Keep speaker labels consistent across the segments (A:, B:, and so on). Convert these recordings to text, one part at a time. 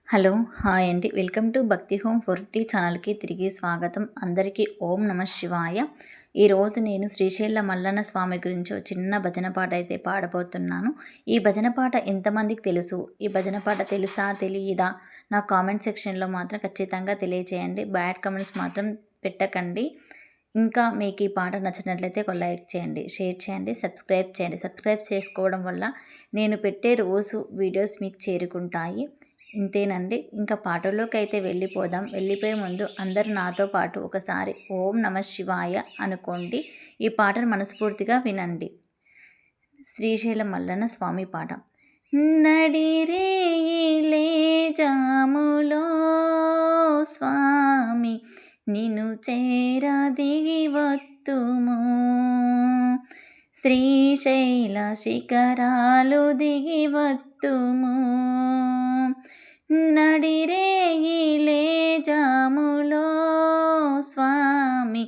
A: Hello, hi అండి. Welcome to భక్తి home 40 ఛానల్‌కి తిరిగి స్వాగతం. అందరికీ ఓం నమః శివాయ. ఈరోజు నేను శ్రీశైల మల్లన్న స్వామి గురించి ఒక చిన్న భజన పాట అయితే పాడబోతున్నాను. ఈ భజన పాట ఎంతమందికి తెలుసు? ఈ భజన పాట తెలుసా, తెలియదా? నా కామెంట్ సెక్షన్‌లో మాత్రం ఖచ్చితంగా తెలియచేయండి. బ్యాడ్ కామెంట్స్ మాత్రం పెట్టకండి. ఇంకా మీకు ఈ పాట నచ్చినట్లయితే ఒక లైక్ చేయండి, షేర్ చేయండి, సబ్స్క్రైబ్ చేయండి. సబ్స్క్రైబ్ చేసుకోవడం వల్ల నేను పెట్టే రోజు వీడియోస్ మీకు చేరుకుంటాయి. ఇంతేనండి. ఇంకా పాటలోకి అయితే వెళ్ళిపోదాం. వెళ్ళిపోయే ముందు అందరూ నాతో పాటు ఒకసారి ఓం నమ శివాయ అనుకోండి. ఈ పాటను మనస్ఫూర్తిగా వినండి. శ్రీశైలం మల్లన్న స్వామి పాట. నడిరేయిలే జాములో స్వామి నిన్ను చేర దిగి వత్తుము, శ్రీశైల శిఖరాలు దిగి వత్తుము. నడిరేయిలే జాములో స్వామి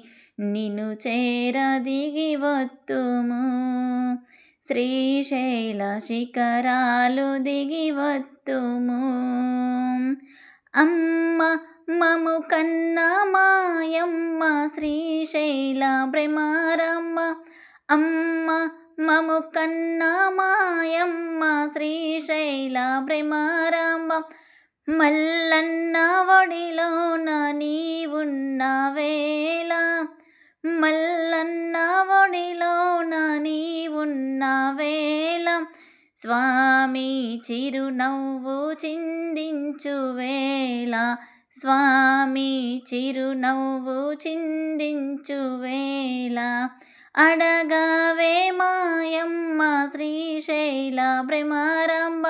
A: నిన్ను చేర దిగి వత్తుము, శ్రీశైల శిఖరాలు దిగి వత్తుము. అమ్మ మము కన్న మాయమ్మ శ్రీశైల భ్రమరమ్మ, అమ్మ మము కన్న మాయమ్మ శ్రీశైల భ్రమరమ్మ. మల్లన్న ఒడిలోన నీవున్న వేళ, మల్లన్న ఒడిలోన నీవున్న వేళ, స్వామి చిరునవ్వు చిందించు వేళ, స్వామి చిరునవ్వు చిందించు వేళ. అడగవే మాయమ్మ శ్రీశైల భ్రమరాంబ,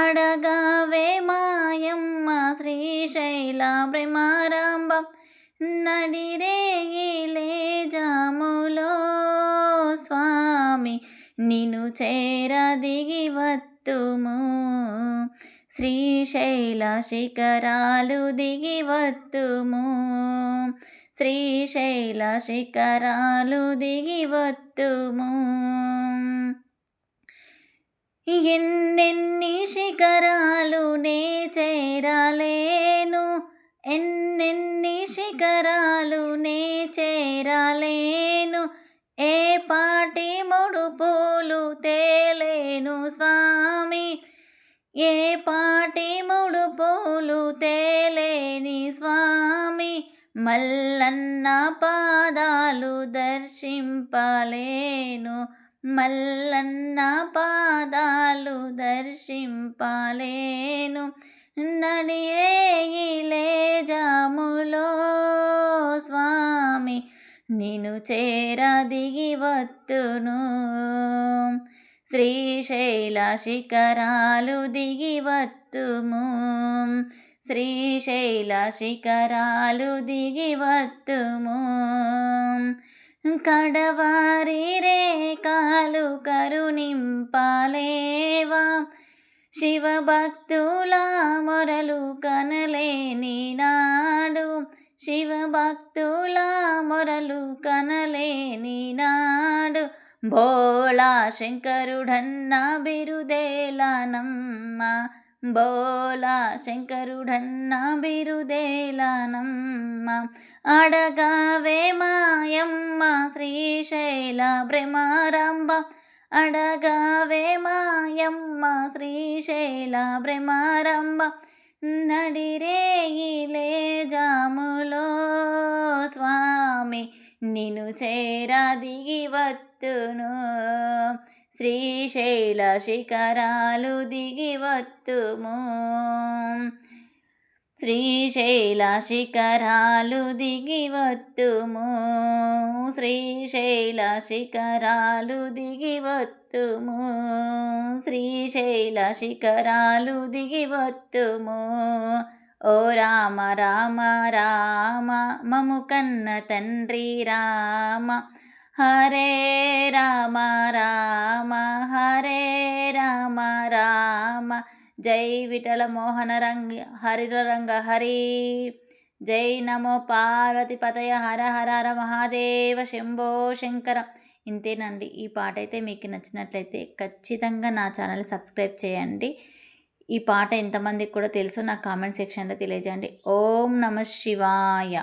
A: అడగవే మాయమ్మ శ్రీశైల భ్రమరాంబ. నడిరేయిలే జాములో స్వామి నిన్ను చేర దిగి వత్తుము, శ్రీశైల శిఖరాలు దిగి వత్తుము, శ్రీశైల శిఖరాలు దిగి వత్తుము. ఎన్నెన్ని శిఖరాలు నే చేరలేను, ఎన్నెన్ని శిఖరాలు నే చేరలేను, ఏ పాటి ముడుపులు తేలేను స్వామి, ఏ పాటి ముడుపులు తేలేని స్వామి. మల్లన్న పాదాలు దర్శింపలేను, మల్లన్న పాదాలు దర్శింపలేను. నడిరేయిలే జాములో స్వామి నిన్ను చేర దిగి వత్తును, శ్రీశైల శిఖరాలు దిగి వత్తుము, శ్రీశైల శిఖరాలు దిగి వత్తుము. కడవారి రేఖలు కరుణింపలేవా, శివభక్తుల మొరలు కనలేని నాడు, శివభక్తుల మొరలు కనలేని నాడు. భోళా శంకరుడన్న బిరుదేలనమ్మ, భోళా శంకరుడన్న బిరుదేలనమ్మ. అడగవే మాయమ్మ శ్రీశైల భ్రమరాంబ, అడగవే మాయమ్మ శ్రీశైల భ్రమరాంబ. నడిరేయిలే జాములో స్వామి నిన్ను చేర దిగి వత్తును, శ్రీశైల శిఖరాలు దిగి వత్తుము, శ్రీశైల శిఖరాలు దిగి వత్తుము, శ్రీశైల శిఖరాలు దిగి వత్తుము, శ్రీశైల శిఖరాలు దిగి వత్తుము. ఓ రామ రామ రామ మము కన్న తండ్రి రామ, హరే రామ రామ హరే రామ రామ. జై విఠల మోహన రంగ హరిర రంగ హరి, జై నమో పార్వతి పతయ హర హర హర మహాదేవ శంభో శంకర. ఇంతేనండి. ఈ పాట అయితే మీకు నచ్చినట్లయితే ఖచ్చితంగా నా ఛానల్ సబ్స్క్రైబ్ చేయండి. ఈ పాట ఎంతమందికి కూడా తెలుసో నాకు కామెంట్ సెక్షన్లో తెలియజేయండి. ఓం నమ శివాయ.